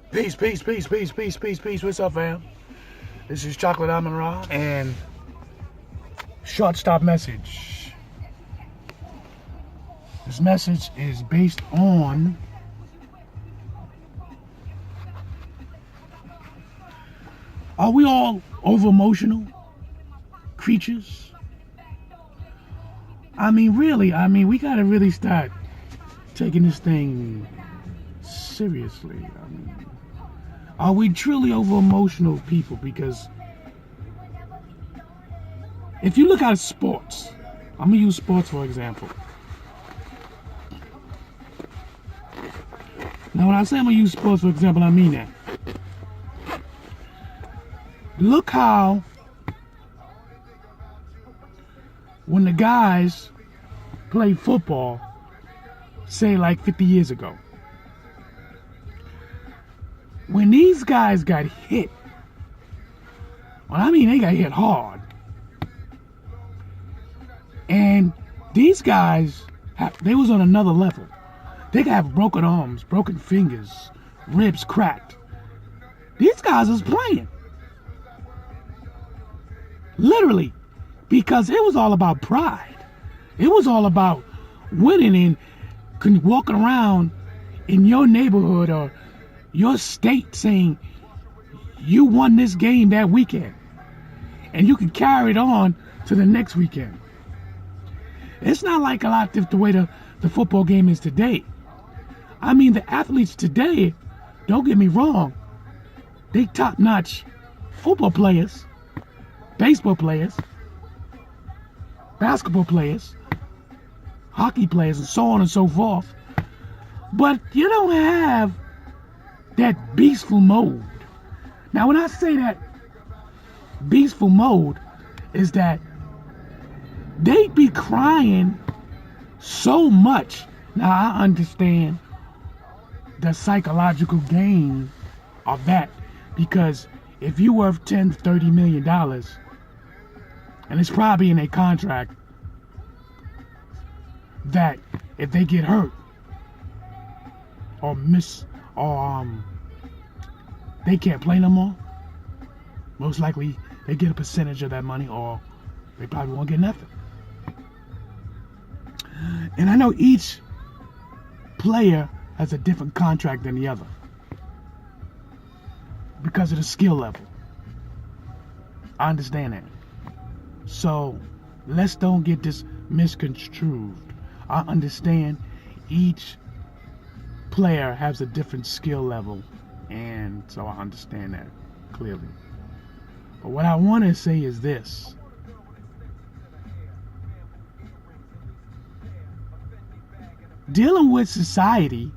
Peace, peace, peace, peace, peace, peace, peace. What's up, fam? This is Chocolate AMUN-RA and short stop message. This message is based on are we all over emotional creatures? Really, we gotta really start taking this thing seriously. Are we truly over emotional people? Because if you look at sports, I'm gonna use sports for example. Now, when I say I'm gonna use sports for example, I mean that. Look how when the guys played football, say like 50 years ago, when these guys got hit, they got hit hard. And these guys, they was on another level. They could have broken arms, broken fingers, ribs cracked. These guys was playing. Literally. Because it was all about pride. It was all about winning and walking around in your neighborhood or your state saying you won this game that weekend. And you can carry it on to the next weekend. It's not like a lot the way the football game is today. The athletes today, don't get me wrong, they top-notch football players, baseball players, basketball players, hockey players, and so on and so forth. But you don't have that beastful mode. Now, when I say that beastful mode, is that they be crying so much. Now, I understand the psychological gain of that, because if you're worth $10-30 million, and it's probably in a contract that if they get hurt or miss or they can't play no more, most likely they get a percentage of that money, or they probably won't get nothing. And I know each player has a different contract than the other because of the skill level. I understand that. So let's don't get this misconstrued. I understand each player has a different skill level, and so I understand that clearly. But what I want to say is this. Dealing with society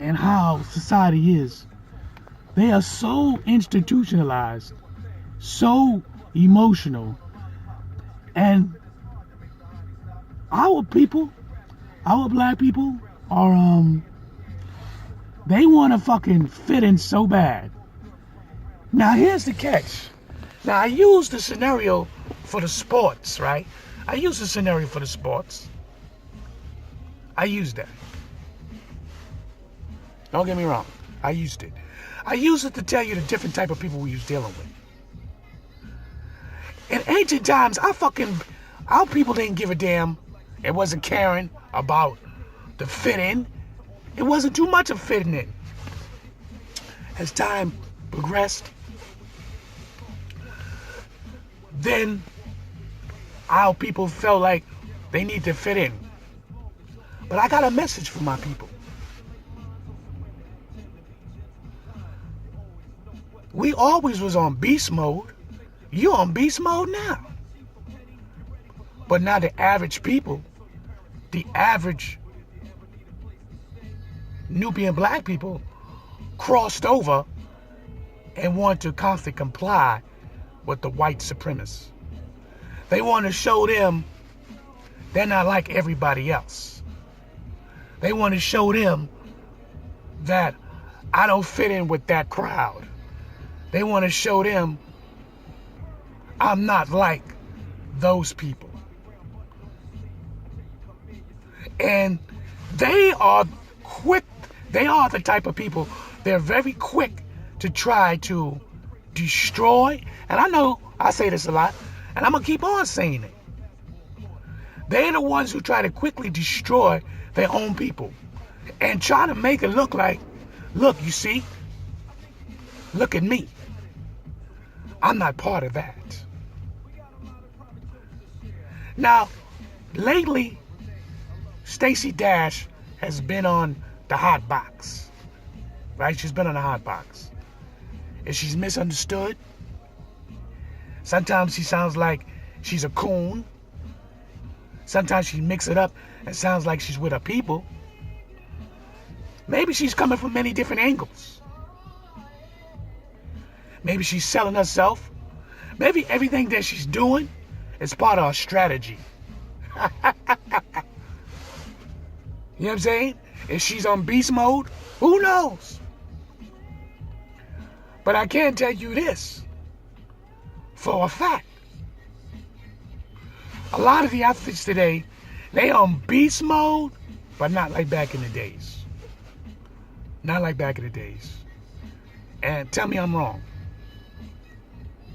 and how society is, they are so institutionalized, so emotional, and our people, our black people are they want to fucking fit in so bad. Now here's the catch. Now I use the scenario for the sports, right? I use the scenario for the sports. I used that. Don't get me wrong. I used it. I used it to tell you the different type of people we was dealing with. In ancient times, our people didn't give a damn. It wasn't caring about the fit in. It wasn't too much of fitting in. As time progressed, then our people felt like they need to fit in. But I got a message for my people. We always was on beast mode. You're on beast mode now. But now the average people, the average Nubian black people, crossed over and want to constantly comply with the white supremacists. They want to show them they're not like everybody else. They want to show them that I don't fit in with that crowd. They want to show them I'm not like those people. And they are quick They are the type of people, they're very quick to try to destroy. And I know I say this a lot, and I'm going to keep on saying it. They're the ones who try to quickly destroy their own people and try to make it look like, look, you see, look at me. I'm not part of that. Now, lately, Stacey Dash has been on the hot box, right? She's been on the hot box. And she's misunderstood. Sometimes she sounds like she's a coon. Sometimes she mixes it up and sounds like she's with her people. Maybe she's coming from many different angles. Maybe she's selling herself. Maybe everything that she's doing is part of her strategy. You know what I'm saying? If she's on beast mode, who knows? But I can tell you this for a fact. A lot of the athletes today, they on beast mode, but not like back in the days. Not like back in the days. And tell me I'm wrong.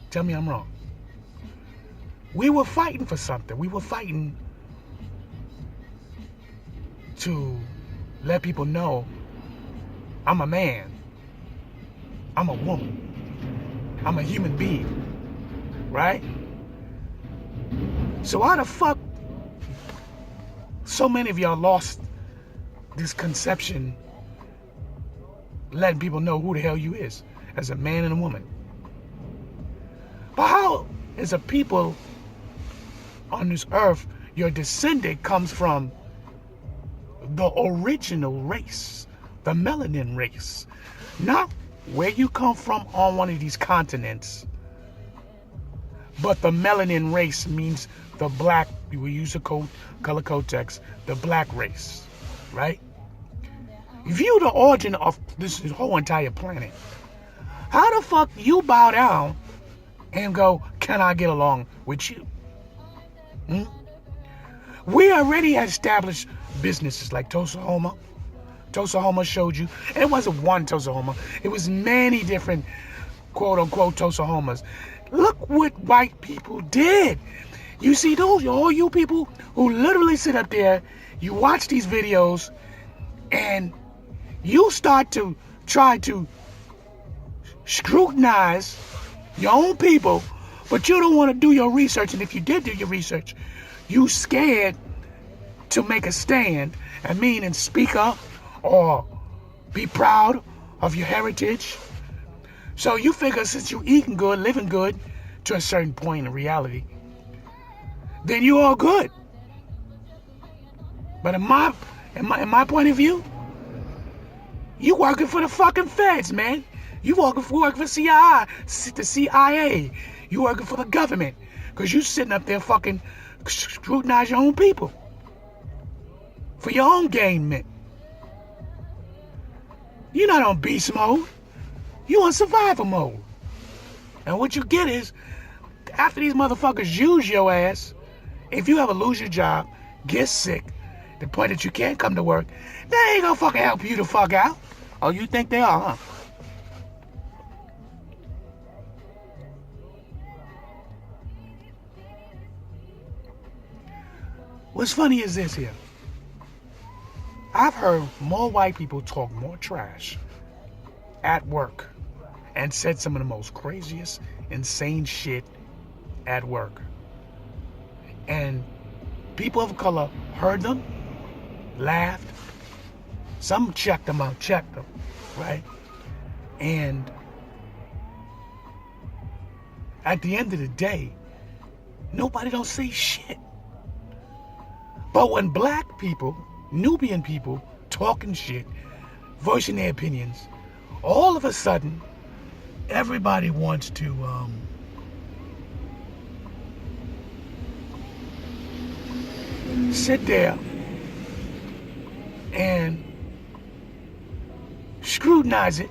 Tell me I'm wrong. We were fighting for something. We were fighting to let people know I'm a man. I'm a woman. I'm a human being. Right? So why the fuck so many of y'all lost this conception letting people know who the hell you is as a man and a woman? But how is a people on this earth, your descendant comes from the original race, the melanin race, not where you come from on one of these continents, but the melanin race means the black, we use the color code text, the black race, right? If you the origin of this whole entire planet, how the fuck you bow down and go, can I get along with you? We already established businesses like Tosahoma. Tosahoma showed you, and it wasn't one Tosahoma, it was many different quote-unquote Tosahomas. Look what white people did. You see those, all you people who literally sit up there, you watch these videos, and you start to try to scrutinize your own people, but you don't want to do your research. And if you did do your research, you scared to make a stand and speak up or be proud of your heritage. So you figure since you eating good, living good to a certain point in reality, then you all good. But in my point of view, you working for the fucking feds, man. You working for CIA, the CIA. You working for the government. Because you sitting up there fucking scrutinize your own people. For your own gain, you're not on beast mode. You on survival mode. And what you get is, after these motherfuckers use your ass, if you ever lose your job, get sick, the point that you can't come to work, they ain't gonna fucking help you the fuck out. Oh, you think they are, huh? What's funny is this here. I've heard more white people talk more trash at work and said some of the most craziest, insane shit at work. And people of color heard them, laughed, some checked them out, right? And at the end of the day, nobody don't say shit. But when black people, Nubian people, talking shit, voicing their opinions, all of a sudden, everybody wants to sit there and scrutinize it,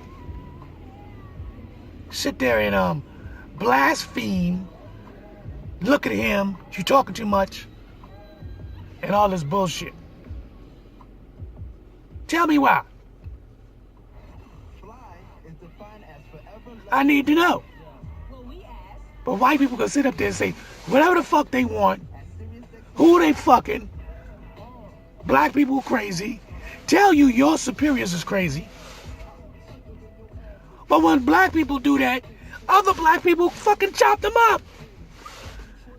sit there and blaspheme, look at him, you talking too much, and all this bullshit. Tell me why. I need to know. But white people can sit up there and say whatever the fuck they want, who they fucking, black people crazy, tell you your superiors is crazy. But when black people do that, other black people fucking chop them up.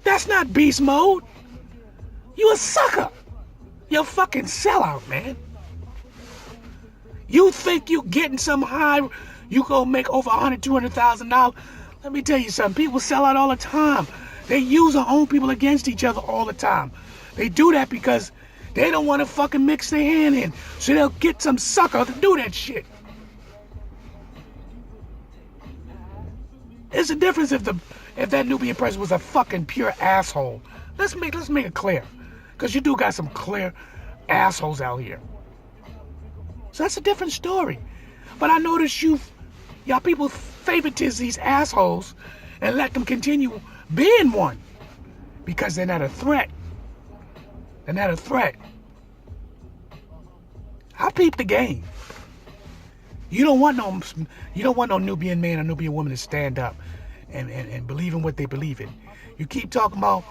That's not beast mode. You a sucker. You're a fucking sellout, man. You think you getting some high, you gonna make over $100,000, $200,000. Let me tell you something. People sell out all the time. They use our own people against each other all the time. They do that because they don't want to fucking mix their hand in. So they'll get some sucker to do that shit. It's a difference if that Nubian president was a fucking pure asshole. Let's make it clear. Because you do got some clear assholes out here. So that's a different story. But I notice y'all people favoritize these assholes and let them continue being one. Because they're not a threat. They're not a threat. I peep the game. You don't want no Nubian man or Nubian woman to stand up and believe in what they believe in. You keep talking about,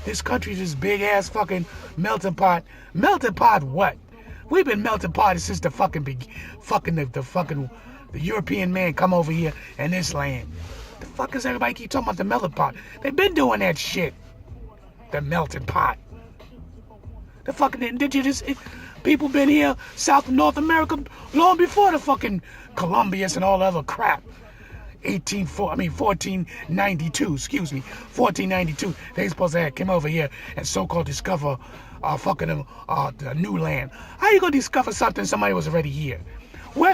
this country's this big ass fucking melting pot. Melting pot what? We've been melting pot since the the European man come over here in this land. The fuck is everybody keep talking about the melting pot? They've been doing that shit. The melting pot. The fucking indigenous people been here, South and North America, long before the fucking Columbians and all the other crap. 1492, they supposed to have came over here and so-called discover the new land. How you gonna discover something somebody was already here?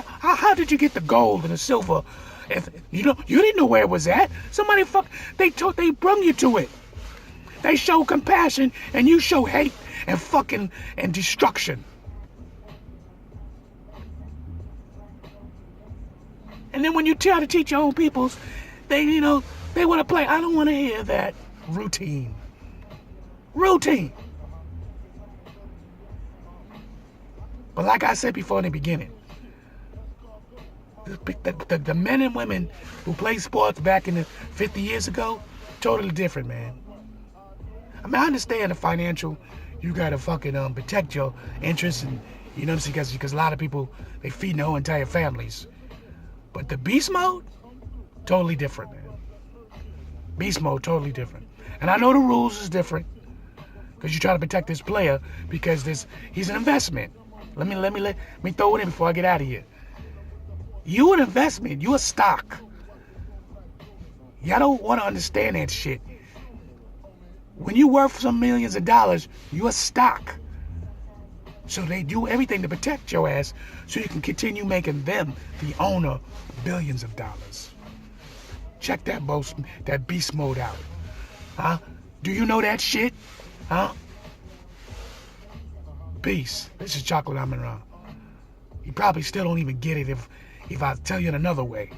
How did you get the gold and the silver? If you didn't know where it was at. Somebody they brung you to it. They show compassion and you show hate and destruction. And then when you try to teach your own peoples, they want to play. I don't want to hear that routine. But like I said before in the beginning, the men and women who played sports back in the 50 years ago, totally different, man. I mean, I understand the financial, you gotta fucking protect your interests and because a lot of people, they feed their whole entire families. But the beast mode, totally different, man. Beast mode, totally different. And I know the rules is different because you try to protect this player because he's an investment. Let me throw it in before I get out of here. You an investment. You a stock. Y'all don't want to understand that shit. When you worth some millions of dollars, you a stock. So they do everything to protect your ass so you can continue making them the owner of billions of dollars. Check that beast mode out. Huh? Do you know that shit? Huh? Peace. This is Chocolate AMUN-RA. You probably still don't even get it if I tell you in another way.